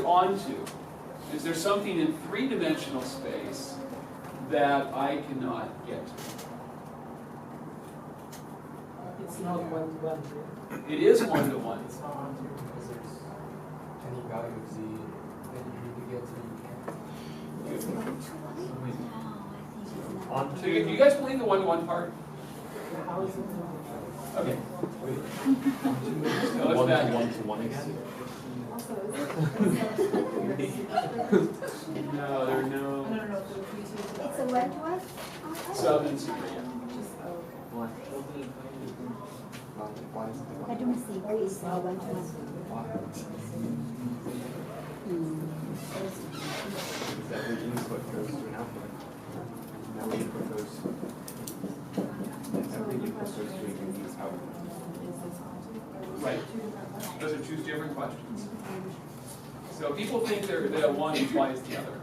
onto? Is there something in three-dimensional space that I cannot get to? It's not one-to-one. It is one-to-one. It's not one-to-one because there's any value of z that you need to get to, you can't. So you guys believe the one-to-one part? How is it? Okay. Wait. So let's back. One-to-one again? No, there are no It's a one-to-one? sub and super yet. Why? Why is it I don't think it's one-to-one. Because every input goes to an output. And every input goes to a unique output. Right. Those are two different questions. So people think that one implies the other.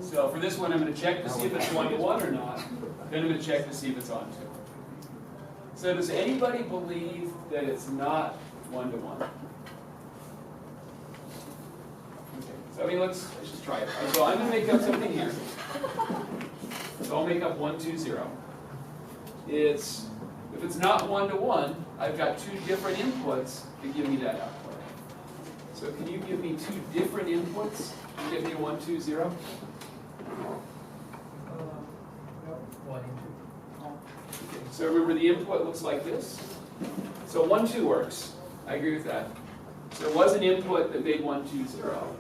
So for this one, I'm going to check to see if it's one-to-one or not. Then I'm going to check to see if it's onto. So does anybody believe that it's not one-to-one? Okay. So I mean, let's just try it. So I'm going to make up something here. So I'll make up 1, 2, 0. If it's not one-to-one, I've got two different inputs to give me that output. So can you give me two different inputs to give me 1, 2, 0? One into. Okay. So remember the input looks like this. So 1, 2 works. I agree with that. So there was an input that made 1, 2, 0.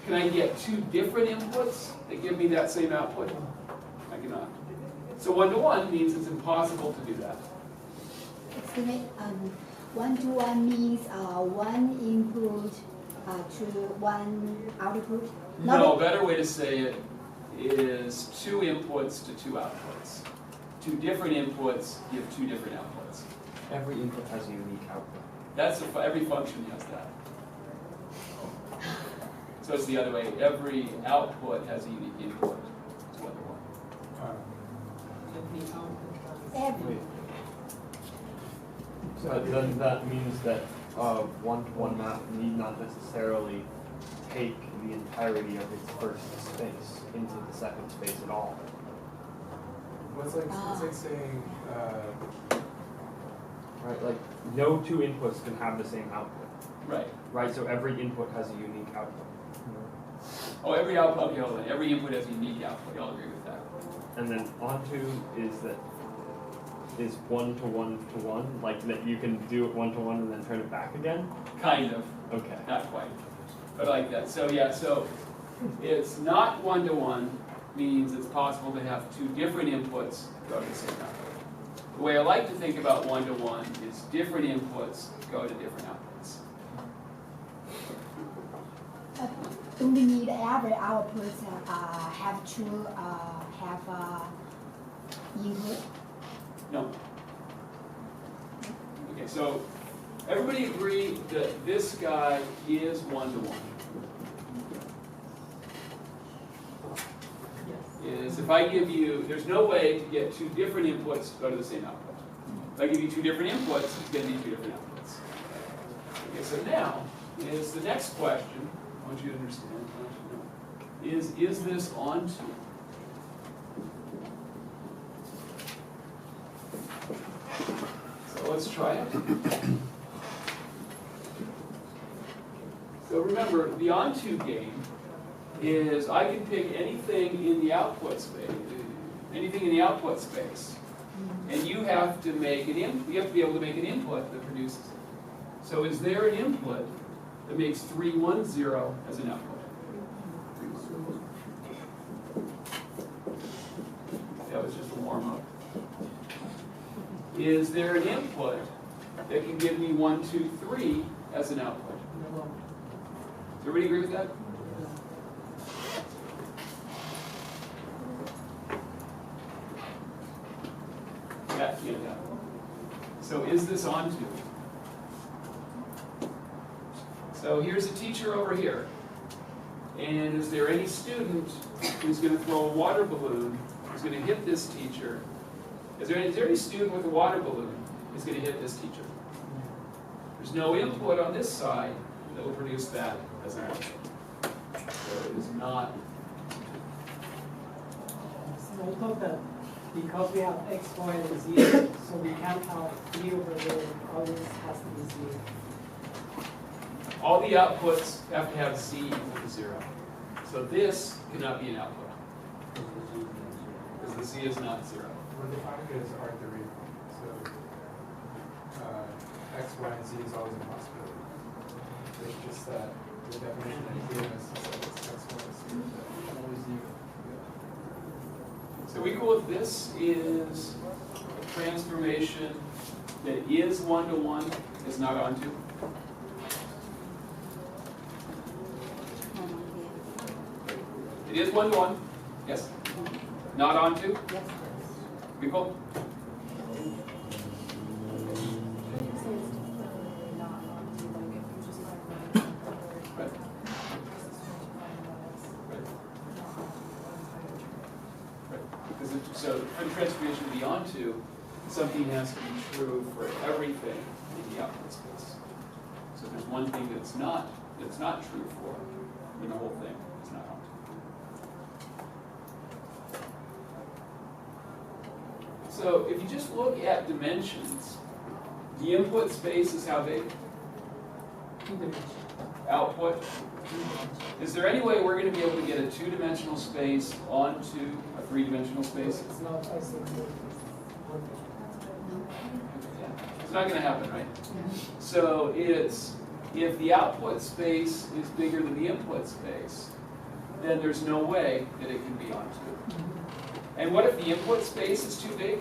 Can I get two different inputs that give me that same output? I cannot. So one-to-one means it's impossible to do that. Excuse me, one-to-one means one input to one output? No, a better way to say it is two inputs to two outputs. Two different inputs give two different outputs. Every input has a unique output. That's every function has that. So it's the other way. Every output has a unique input. It's one-to-one. Every. So then that means that one-to-one map need not necessarily take the entirety of its first space into the second space at all. It's like saying, Right, like no two inputs can have the same output. Right. Right, so every input has a unique output. Oh, every output, okay, hold on. Every input has a unique output. Y'all agree with that? And then onto is one-to-one-to-one, like that you can do it one-to-one and then turn it back again? Kind of. Okay. Not quite. But I like that. So yeah, so it's not one-to-one means it's possible to have two different inputs go to the same output. The way I like to think about one-to-one is different inputs go to different outputs. Do we need every output have to have input? No. Okay, so everybody agree that this guy is one-to-one. Is if I give you, there's no way to get two different inputs to go to the same output. If I give you two different inputs, it's going to be two different outputs. Okay, so now is the next question. I want you to understand. I want you to know, is this onto? So let's try it. So remember, the onto game is I can pick anything in the output space, and you have to make an you have to be able to make an input that produces it. So is there an input that makes 3, 1, 0 as an output? That was just a warm up. Is there an input that can give me 1, 2, 3 as an output? Does everybody agree with that? Yeah. So is this onto? So here's a teacher over here. And is there any student who's going to throw a water balloon who's going to hit this teacher? Is there any student with a water balloon who's going to hit this teacher? There's no input on this side that will produce that as an answer. So it is not. So I thought that because we have x, y, and z, so we can't have 3 over there, always has to be 0. All the outputs have to have z equal to 0. So this cannot be an output because the z is not 0. We're defining it as R3, so X, Y, and Z is always a possibility. It's just that the definition that you gave us is that it's X, Y, and Z. Always zero. So we call it this is a transformation that is 1-to-1, is not onto. It is 1-to-1, yes. Not onto. We call. Right. Because so for the transformation to be onto, something has to be true for everything in the output space. So if there's one thing that's not true for, then the whole thing is not onto. So if you just look at dimensions, the input space is how big? 2 dimensions. Output? Is there any way we're going to be able to get a 2-dimensional space onto a 3-dimensional space? It's not isolated. It's not going to happen, right? So it's, if the output space is bigger than the input space, then there's no way that it can be onto. And what if the input space is too big?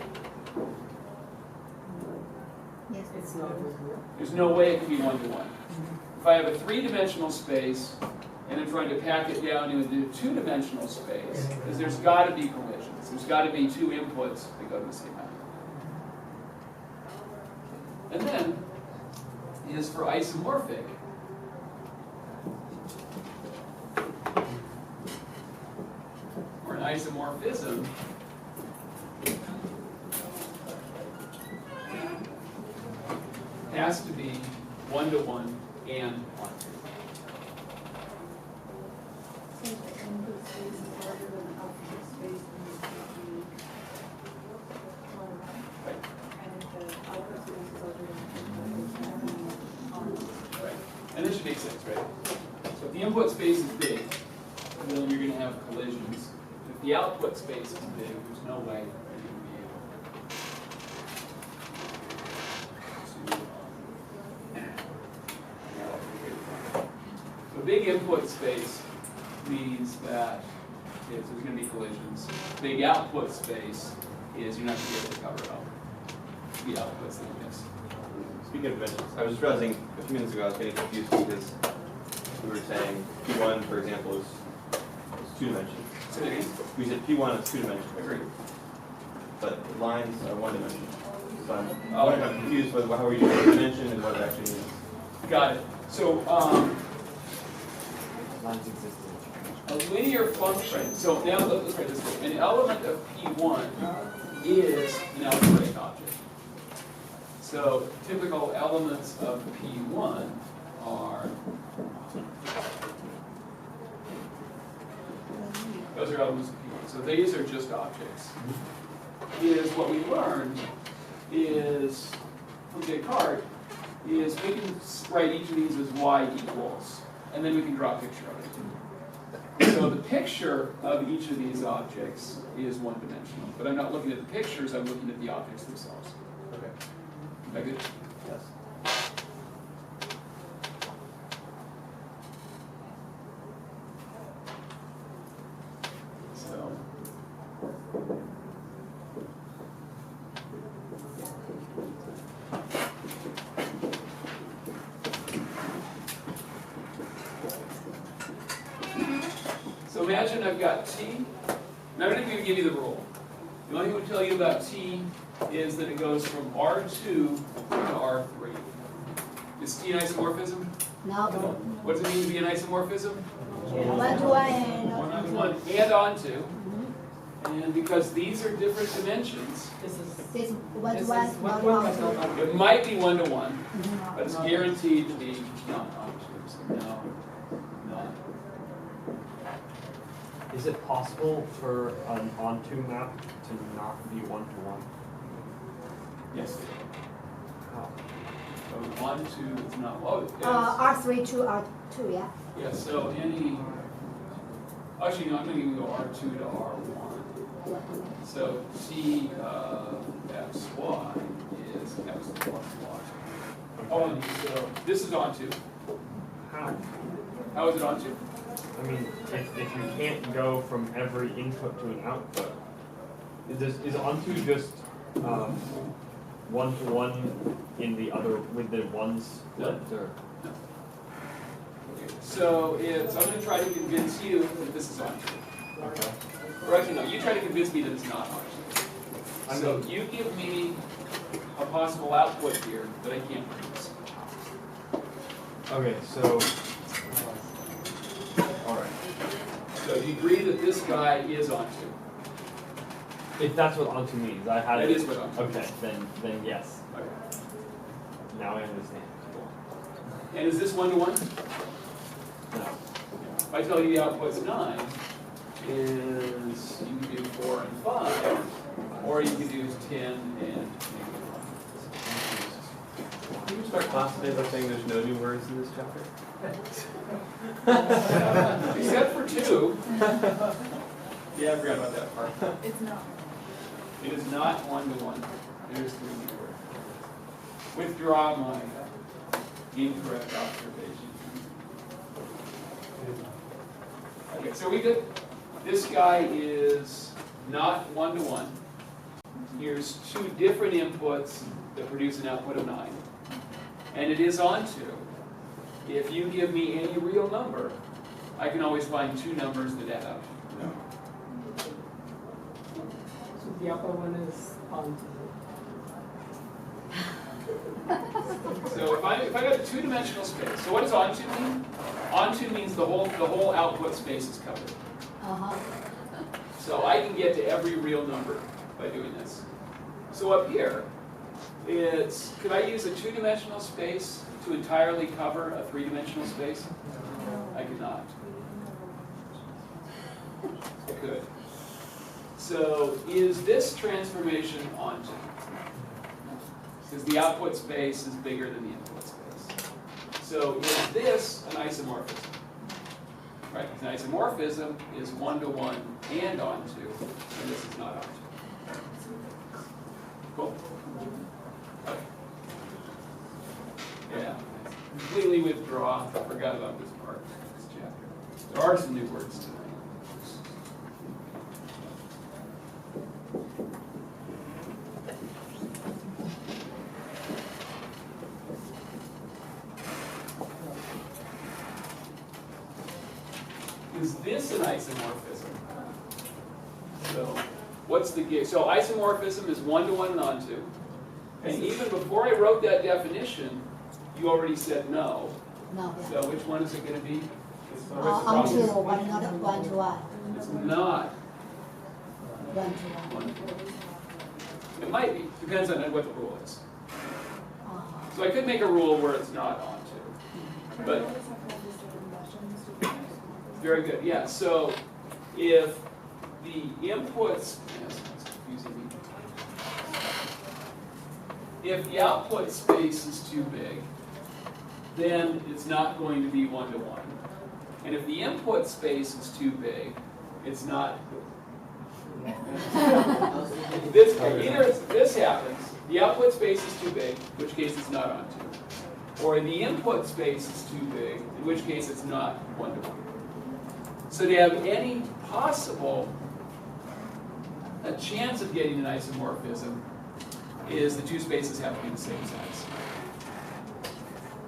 Yes. It's not. There's no way it can be 1-to-1. If I have a 3-dimensional space and I'm trying to pack it down into a 2-dimensional space, because there's got to be collisions. There's got to be 2 inputs that go to the same output. And then is for isomorphic. Or an isomorphism. Has to be 1-to-1 and onto. Right. And this should make sense, right? So if the input space is big, then you're going to have collisions. If the output space is big, there's no way you're going to be able to. So big input space means that there's going to be collisions. Big output space is you're not going to be able to cover up the outputs that you miss. Speaking of dimensions, I was just realizing a few minutes ago I was getting confused because we were saying P1, for example, is 2 dimensions. Say that again? We said P1 is 2 dimensions. Agreed. But lines are 1 dimension. So Oh. I'm confused with how are you doing dimension and what it actually means. Got it. So Lines exist in a linear function, so now let's write this way. An element of P1 is an algebraic object. So typical elements of P1 are, those are elements of P1. So these are just objects. Is what we learned is, from Descartes, is we can write each of these as y equals, and then we can draw a picture of it. So the picture of each of these objects is 1-dimensional, but I'm not looking at the pictures, I'm looking at the objects themselves. Okay. Is that good? Yes. So. So imagine I've got T. Now I'm not going to give you the rule. The only thing I would tell you about T is that it goes from R2 to R3. Is T an isomorphism? No. What does it mean to be an isomorphism? 1-to-1 and 1-to-1 and onto. And because these are different dimensions, This is. This This 1-to-1, is not 1 was not onto. it might be 1-to-1, but it's guaranteed to be not onto. Is it possible for an onto map to not be 1-to-1? Yes. How? So 1, 2, it's not, well, yes. R3 to R2, yeah? Yeah, so any, actually, no, I'm gonna go R2 to R1. So T of X, Y is X plus Y. Oh, and so this is onto. How? How is it onto? I mean, if you can't go from every input to an output, is onto just 1-to-1 in the other with the ones flipped, or? Okay, so it's, I'm gonna try to convince you that this is onto. Okay. Or actually, no, you try to convince me that it's not onto. So you give me a possible output here that I can't produce. Okay, so all right. So you agree that this guy is onto. If that's what onto means, I had. That is what onto Okay, then yes. Okay. Now I understand. And is this 1-to-1? No. If I tell you the output's 9, is you can do 4 and 5, or you can do 10 and Can you start class today by saying there's no new words in this chapter? except for 2. Yeah, I forgot about that part. It's not. It is not 1-to-1. There's 3 new words. Withdraw my incorrect observation. Okay, so we did. This guy is not 1-to-1. Here's 2 different inputs that produce an output of 9. And it is onto. If you give me any real number, I can always find 2 numbers that add up. So the upper one is onto. So if I got a 2-dimensional space, so what does onto mean? Onto means the whole output space is covered. Uh-huh. So I can get to every real number by doing this. So up here, could I use a 2-dimensional space to entirely cover a 3-dimensional space? I could not. I could. So is this transformation onto? Because the output space is bigger than the input space. So is this an isomorphism? Right, an isomorphism is 1-to-1 and onto, and this is not onto. Cool? Okay. Yeah, completely withdraw, I forgot about this part of this chapter. There are some new words tonight. Is this an isomorphism? So, what's the gig? So isomorphism is 1-to-1 and onto. And even before I wrote that definition, you already said no. No, yeah. So which one is it going to be? Onto, but not 1-to-1. It's not 1-to-1. 1. It might be. Depends on what the rule is. Uh-huh. So I could make a rule where it's not onto. But very good. Yeah. So if the inputs, yes, that's confusing me. If the output space is too big, then it's not going to be 1-to-1. And if the input space is too big, it's not. This, either this happens, the output space is too big, in which case it's not onto. Or the input space is too big, in which case it's not 1-to-1. So to have any possible a chance of getting an isomorphism is the 2 spaces have to be the same size.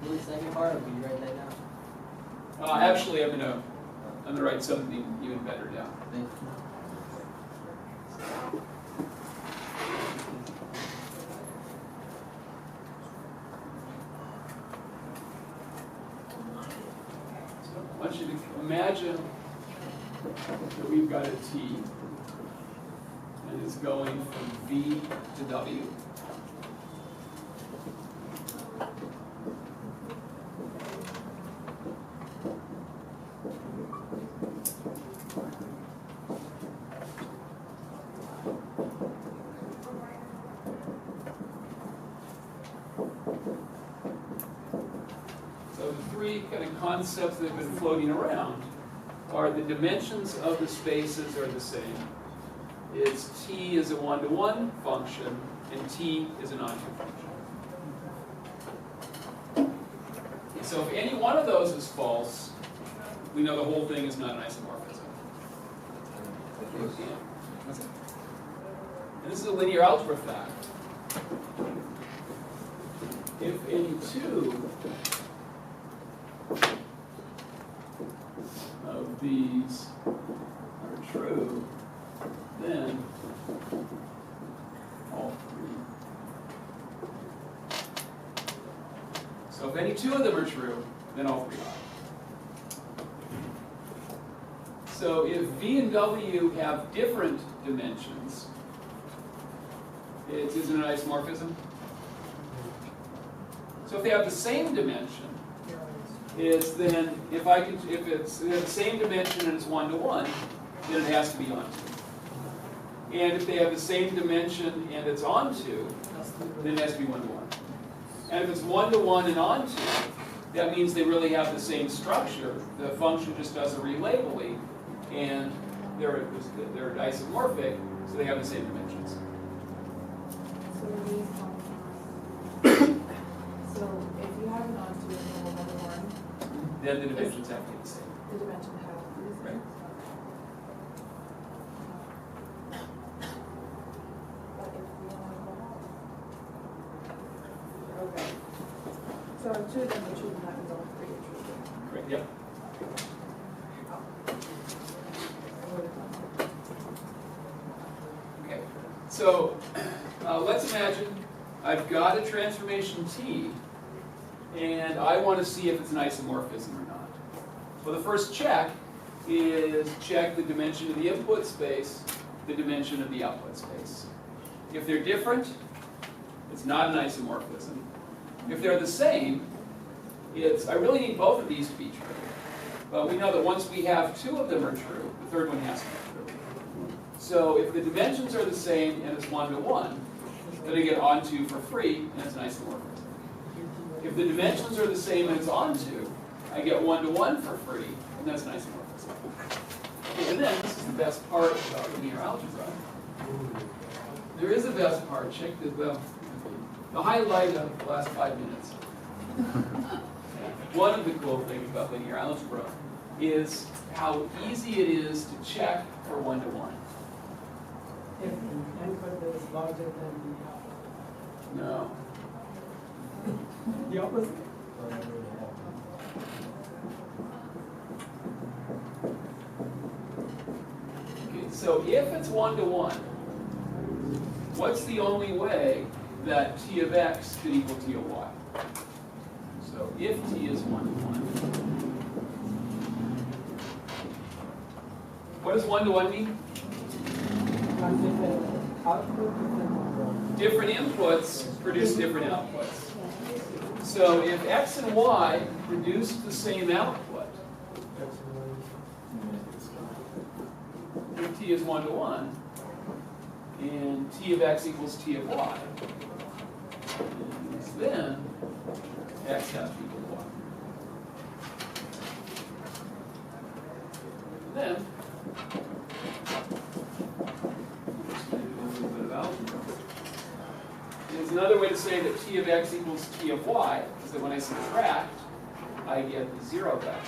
The second part, or will you write that down? Actually, I'm gonna write something even better down. Thank you. I want you to imagine that we've got a T, and it's going from V to W. three kind of concepts that have been floating around are the dimensions of the spaces are the same. It's t is a one-to-one function, and t is an onto function. So if any one of those is false, we know the whole thing is not an isomorphism. And this is a linear algebra fact. If any two of these are true, then all three. So if any two of them are true, then all three are. So if V and W have different dimensions, it isn't an isomorphism. So if they have the same dimension, it's then if it's they have the same dimension and it's one-to-one, then it has to be onto. And if they have the same dimension and it's onto, then it has to be one-to-one. And if it's one-to-one and onto, that means they really have the same structure. The function just does a relabeling, and they're isomorphic, so they have the same dimensions. So if you have an onto and a one-to-one, Then the dimensions have to be the same. the dimension has to be the same. Right. But if we only have okay. So if two of them are true, then that means all three are true. Correct, yeah. Okay, so let's imagine I've got a transformation T, and I want to see if it's an isomorphism or not. Well, the first check is check the dimension of the input space, the dimension of the output space. If they're different, it's not an isomorphism. If they're the same, I really need both of these to be true. But we know that once we have two of them are true, the third one has to be true. So if the dimensions are the same and it's one-to-one, then I get onto for free, and it's an isomorphism. If the dimensions are the same and it's onto, I get one-to-one for free, and that's an isomorphism. And then, this is the best part about linear algebra. There is a best part. Check the highlight of the last 5 minutes. One of the cool things about linear algebra is how easy it is to check for one-to-one. If the input is larger than No. the opposite. Okay, so if it's one-to-one, what's the only way that t of x could equal t of y? So if t is one-to-one, what does one-to-one mean? Different inputs produce different outputs. So if x and y produce the same output, if t is one-to-one, and t of x equals t of y, then x has to equal y. Then, there's another way to say that t of x equals t of y, is that when I subtract, I get the 0 back.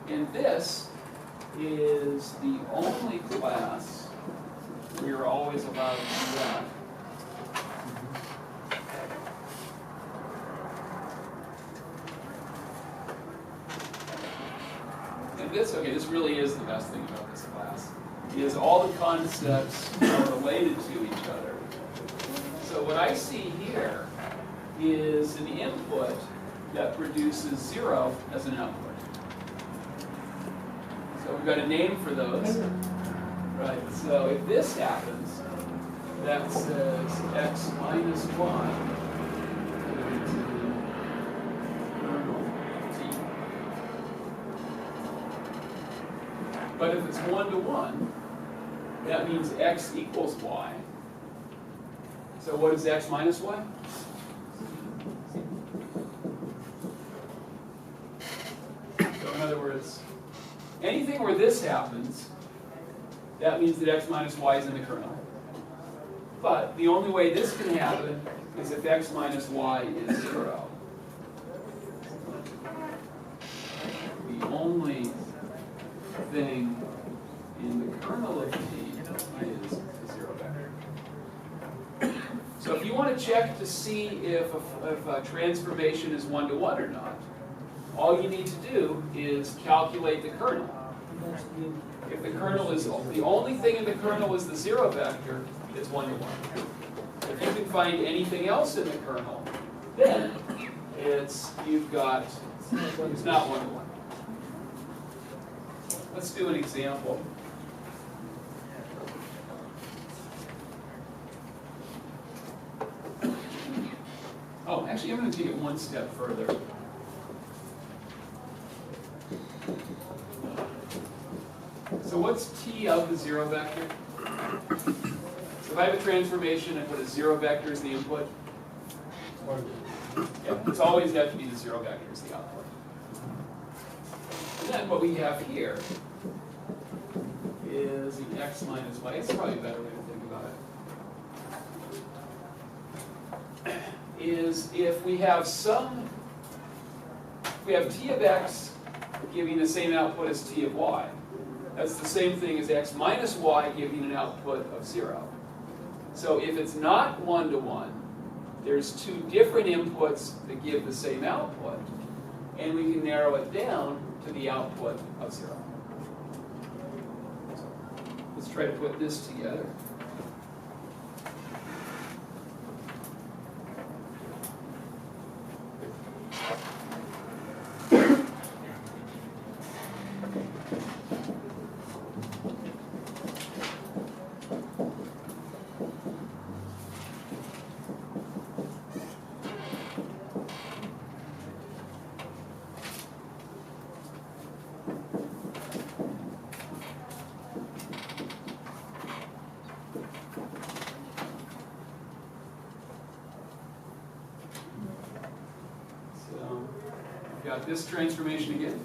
And this is the only class where you're always allowed to do that. And this really is the best thing about this class, is all the concepts are related to each other. So what I see here is an input that produces 0 as an output. So we've got a name for those. Right, so if this happens, that says x minus y t. But if it's one-to-one, that means x equals y. So what is x minus y? other words, anything where this happens, that means that x minus y is in the kernel. But the only way this can happen is if x minus y is 0. The only thing in the kernel of T is the 0 vector. So if you want to check to see if a transformation is 1-to-1 or not, all you need to do is calculate the kernel. If the kernel is, the only thing in the kernel is the 0 vector, it's 1-to-1. If you can find anything else in the kernel, then it's not 1-to-1. Let's do an example. Oh, actually, I'm going to take it one step further. So what's T of the 0 vector? So if I have a transformation and put a 0 vector as the input, yeah, it's always got to be the 0 vector as the output. And then what we have here is the x minus y. It's probably a better way to think about it. Is if we have T of x giving the same output as T of y. That's the same thing as x minus y giving an output of 0. So if it's not 1-to-1, there's two different inputs that give the same output, and we can narrow it down to the output of 0. So let's try to put this together. Got this transformation again,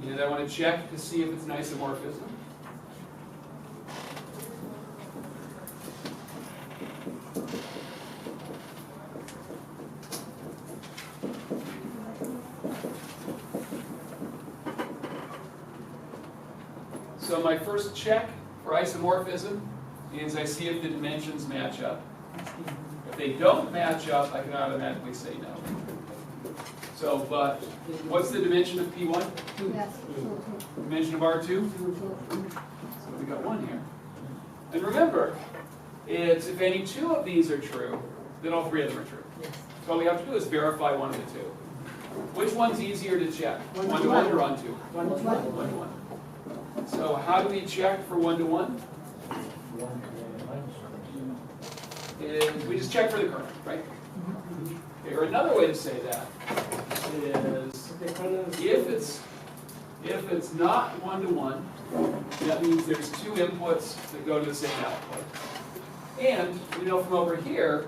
and I want to check to see if it's an isomorphism. So my first check for isomorphism is I see if the dimensions match up. If they don't match up, I can automatically say no. So, but what's the dimension of P1? Yes, Dimension of R2? 2. So we got 1 here. And remember, it's if any 2 of these are true, then all 3 of them are true. So all we have to do is verify one of the 2. Which one's easier to check? 1-to-1 or on 2? 1-to-1. So how do we check for 1-to-1? We just check for the kernel, right? Okay, or another way to say that is if it's not 1-to-1, that means there's 2 inputs that go to the same output. And we know from over here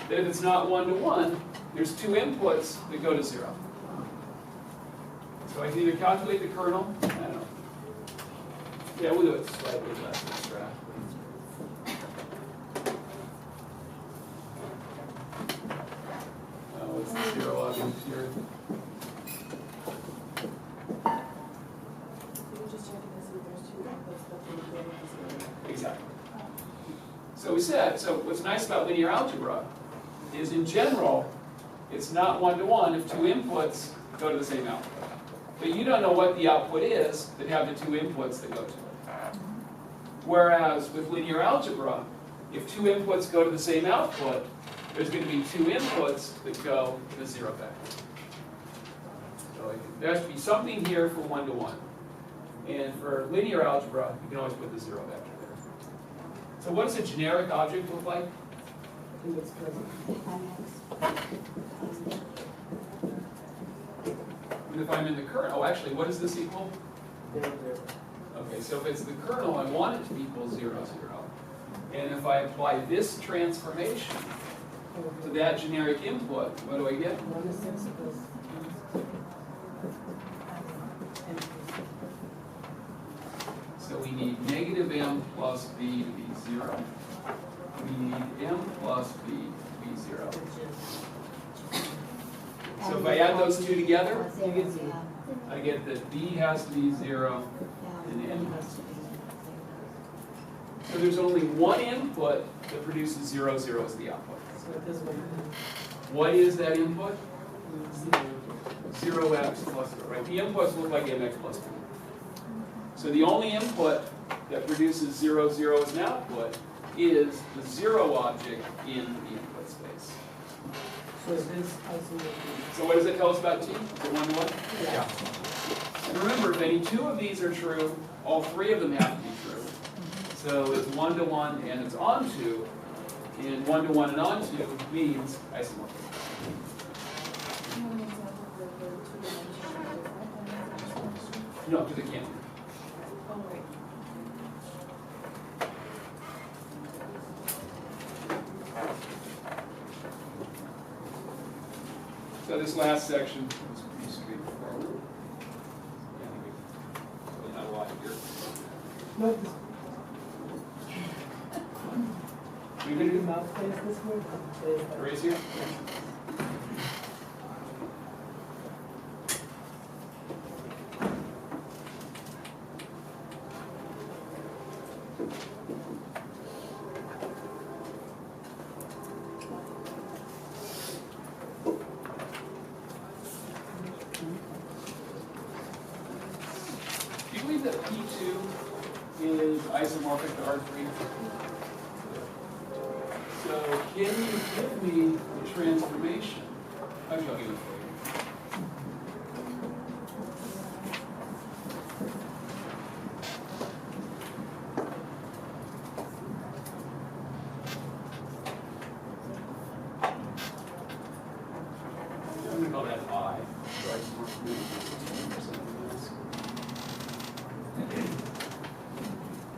that if it's not 1-to-1, there's 2 inputs that go to 0. So I can either calculate the kernel, I don't know. Yeah, we'll do it slightly less abstract. What's the 0 object here? You're just checking to see if there's 2 inputs that they go with 0. Exactly. So we said, so what's nice about linear algebra is in general, it's not 1-to-1 if 2 inputs go to the same output. But you don't know what the output is that have the 2 inputs that go to it. Whereas with linear algebra, if 2 inputs go to the same output, there's going to be 2 inputs that go to the 0 vector. So there has to be something here for 1-to-1. And for linear algebra, you can always put the 0 vector there. So what does a generic object look like? And if I'm in the kernel, oh, actually, what does this equal? Okay, so if it's the kernel, I want it to equal 0, 0. And if I apply this transformation to that generic input, what do I get? negative m plus b to be 0. We need m plus b to be 0. So if I add those two together, You get zero. I get that b has to be 0 and Yeah. n has to be 0. So there's only one input that produces 0, 0 is the output. So this one, What is that input? 0. 0x plus 0, right? The inputs look like mx plus b. So the only input that produces 0, 0 as an output is the 0 object in the input space. So this isomorphic. So what does it tell us about t? Is it 1 to 1? Yeah. And remember, if any two of these are true, all three of them have to be true. So it's 1 to 1 and it's onto, and 1 to 1 and onto means isomorphic. No, because it can't. So this last section is pretty straightforward. Yeah, I think we've not a lot here. No, this. We Maybe can mouse plays this one. erase here. Do you believe that P2 is isomorphic to R3? So can you give me the transformation? Actually, I'll give it for you. I'm going to call that I.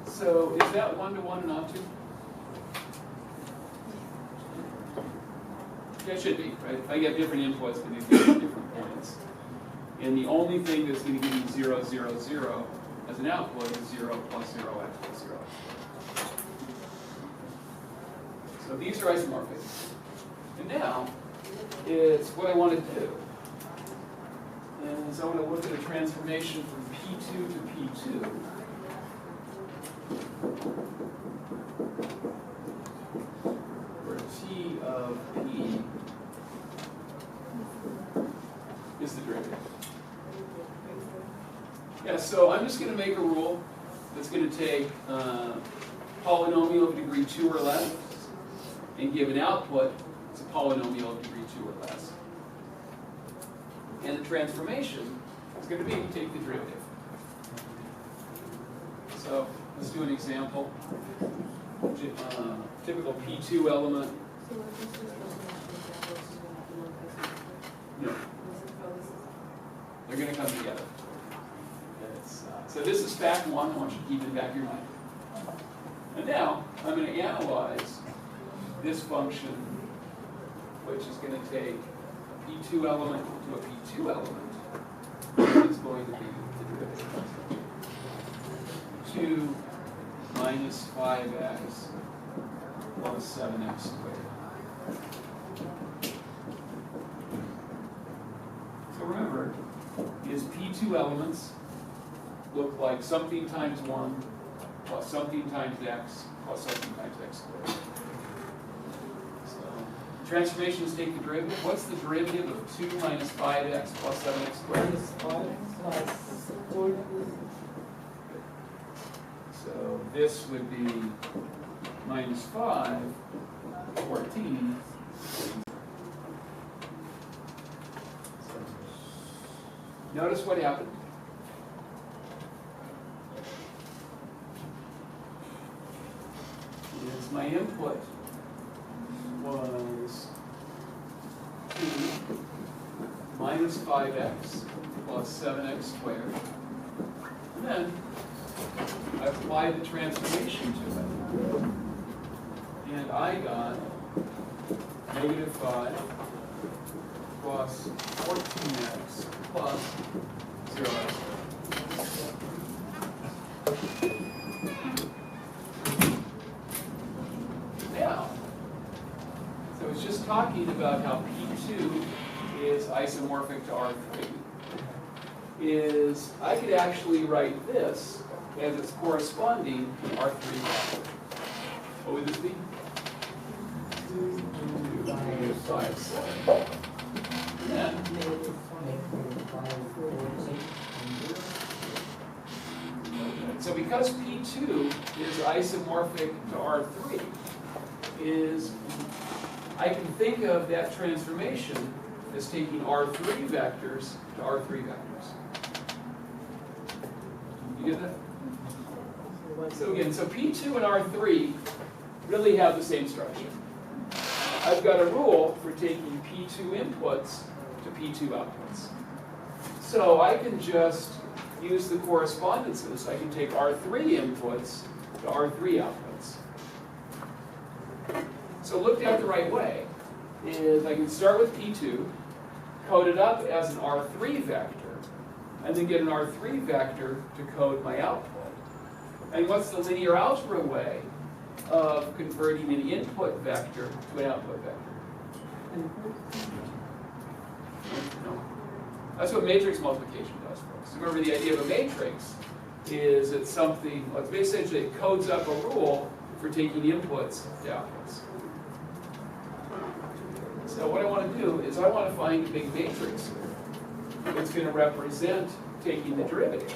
So So is that 1 to 1 and onto? Yeah, it should be, right? If I get different inputs, then these get different points. And the only thing that's going to give me 0, 0, 0 as an output is 0 plus 0x plus 0. So these are isomorphic. And now, it's what I want to do. And so I want to look at a transformation from P2 to P2. Where T of P is the derivative. Yeah, so I'm just going to make a rule that's going to take polynomial of degree 2 or less and give an output that's a polynomial of degree 2 or less. And the transformation is going to be take the derivative. So let's do an example. Typical P2 element. No. They're going to come together. So this is fact 1. I want you to keep it in the back of your mind. And now I'm going to analyze this function, which is going to take a P2 element to a P2 element, which is going to be the derivative. 2 minus 5x plus 7x squared. So remember, is P2 elements look like something times 1 plus something times x plus something times x squared. So transformation is take the derivative. What's the derivative of 2 minus 5x plus 7x squared? Minus 5 plus 4. So this would be minus 5, 14. Notice what happened. Is my input was 2 minus 5x plus 7x squared. And then I applied the transformation to it. And I got negative 5 plus 14x plus 0x. talking about how P2 is isomorphic to R3 is I could actually write this as its corresponding R3 vector. What would this be? 2, 5, 7. And then so because P2 is isomorphic to R3, I can think of that transformation as taking R3 vectors to R3 vectors. You get that? So again, so P2 and R3 really have the same structure. I've got a rule for taking P2 inputs to P2 outputs. So I can just use the correspondences. I can take R3 inputs to R3 outputs. So looked at the right way is I can start with P2, code it up as an R3 vector, and then get an R3 vector to code my output. And what's the linear algebra way of converting an input vector to an output vector? No. That's what matrix multiplication does, folks. Remember, the idea of a matrix is it's something, well, essentially it codes up a rule for taking inputs to outputs. So what I want to do is I want to find a big matrix that's going to represent taking the derivative.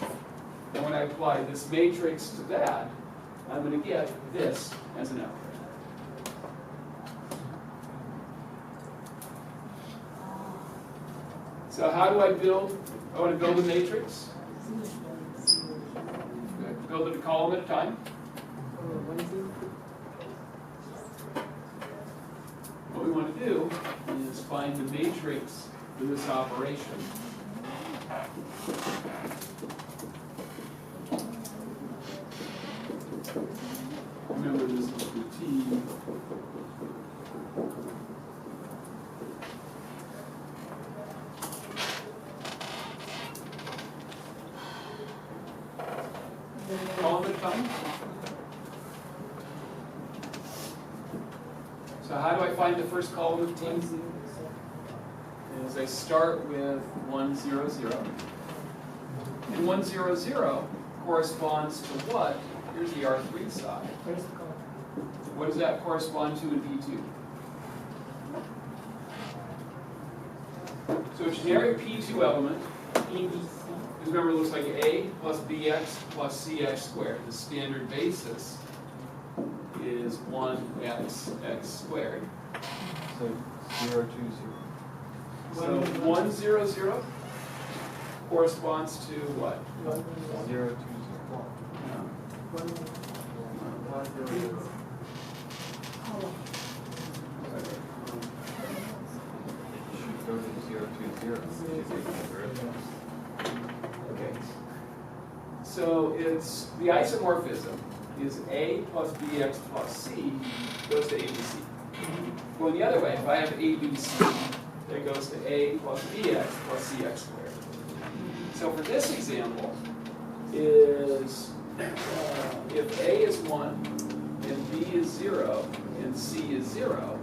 And when I apply this matrix to that, I'm going to get this as an output. So how do I build? I want to build a matrix. Build it a column at a time. What we want to do is find the matrix for this operation. Remember, this is the T. Column at a time. So how do I find the first column of T? Is I start with 1, 0, 0. And 1, 0, 0 corresponds to what? Here's the R3 side. What does that correspond to in P2? So a generic P2 element, because remember it looks like A plus BX plus CX squared. The standard basis is 1x squared. So 0, 2, 0. So 1, 0, 0 corresponds to what? 0, 2, 0. Should go to 0, 2, 0. Okay. So it's the isomorphism is A plus BX plus C goes to ABC. Going the other way, if I have ABC, that goes to A plus BX plus CX squared. So for this example, is if A is 1 and B is 0 and C is 0,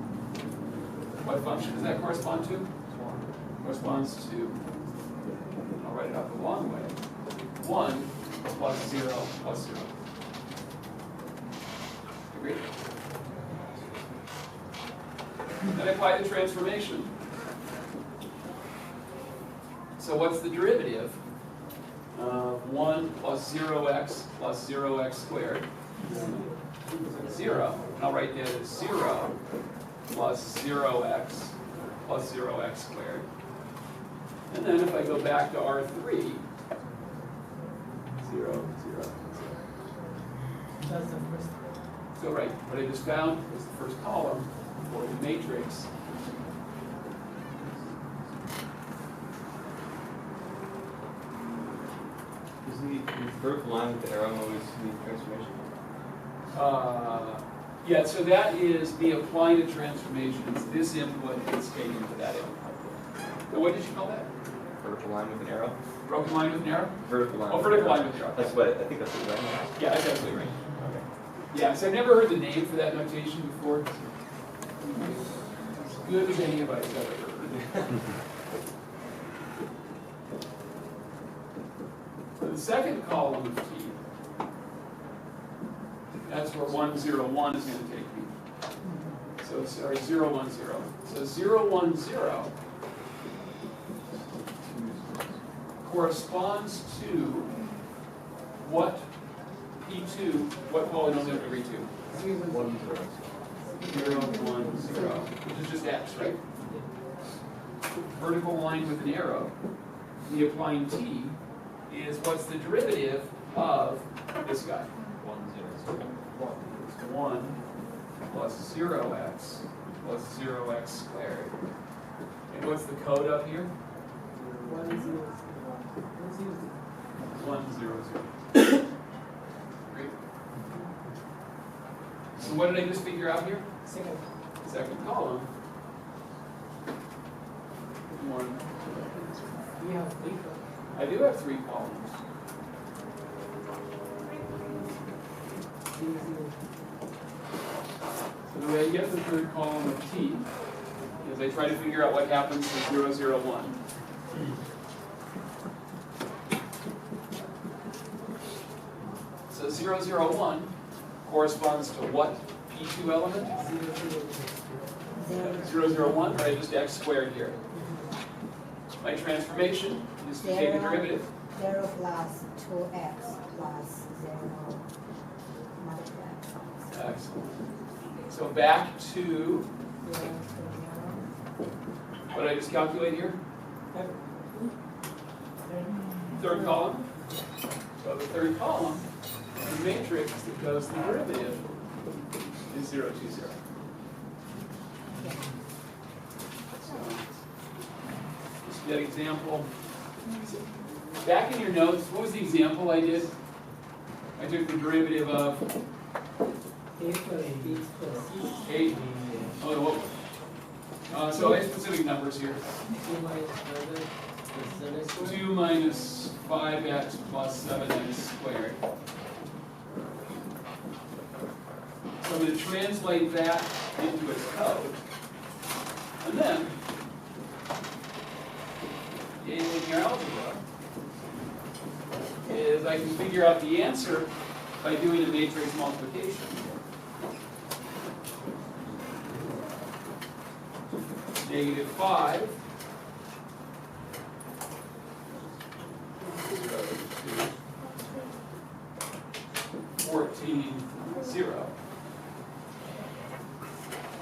what function does that correspond to? Corresponds to, I'll write it out the long way, 1 plus 0 plus 0. Agreed? Then apply the transformation. So what's the derivative of 1 plus 0x plus 0x squared? 0. And I'll write that as 0 plus 0x plus 0x squared. And then if I go back to R3, 0, 0, 0. That's the first. So right, what I just found is the first column for the matrix. Is the vertical line with the arrow always the transformation? Yeah, so that is me applying the transformations. This input is taken to that input. So what did you call that? Vertical line with an arrow? Broken line with an arrow? Vertical line. Oh, vertical line with an arrow. That's what, I think that's what that means. Yeah, that's absolutely right. Okay. Yeah, so I've never heard the name for that notation before. good as any of us have ever heard. For the second column of t, that's where 1, 0, 1 is going to take me. So, sorry, 0, 1, 0. So 0, 1, 0 corresponds to what P2, what polynomial degree 2? 1, 0. 0, 1, 0, which is just x, right? Vertical line with an arrow. The applying t is what's the derivative of this guy? 1, 0, 0. 1 plus 0x plus 0x squared. And what's the code up here? 1, 0, 0. 1, 0, 0. Great. So what did I just figure out here? Second column. 1. We have 3. I do have 3 columns. 0, 0. So the way I get the third column of t is I try to figure out what happens to 0, 0, 1. So 0, 0, 1 corresponds to what P2 element? 0, 0, 1, or I just x squared here. My transformation is to take a derivative. 0 plus 2x plus 0 multiplied. Excellent. So back to 0, what did I just calculate here? Third column. So the third column, the matrix that does the derivative is 0, 2, 0. So, just that example. Back in your notes, what was the example I did? I took the derivative of 8. Oh, what? So I have specific numbers here. 2 minus 5x plus 7x squared. So I'm going to translate that into its code. And then, in your algebra, is I can figure out the answer by doing a matrix multiplication. Negative 5. 14, 0.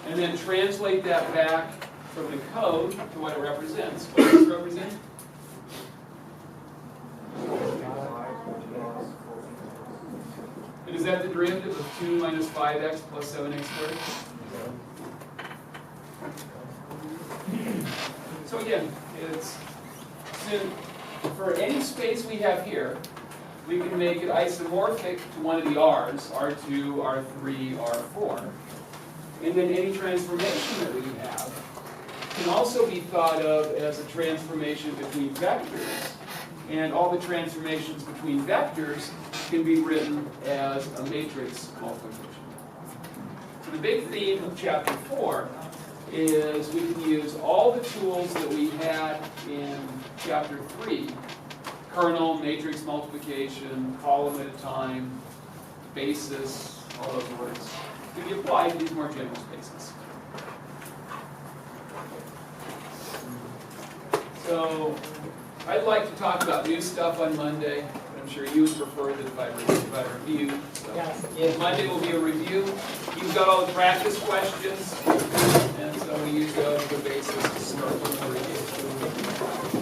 And then translate that back from the code to what it represents. What does this represent? And is that the derivative of 2 minus 5x plus 7x squared? So again, it's for any space we have here, we can make it isomorphic to one of the R's, R2, R3, R4. And then any transformation that we have can also be thought of as a transformation between vectors. And all the transformations between vectors can be written as a matrix multiplication. So the big theme of chapter 4 is we can use all the tools that we had in chapter 3, kernel, matrix multiplication, column at a time, basis, all those words, to be applied to these more general spaces. So I'd like to talk about new stuff on Monday, but I'm sure you would prefer that if I review. So Yes. Monday will be a review. You've got all the practice questions, and so we use those as the basis to start with the review.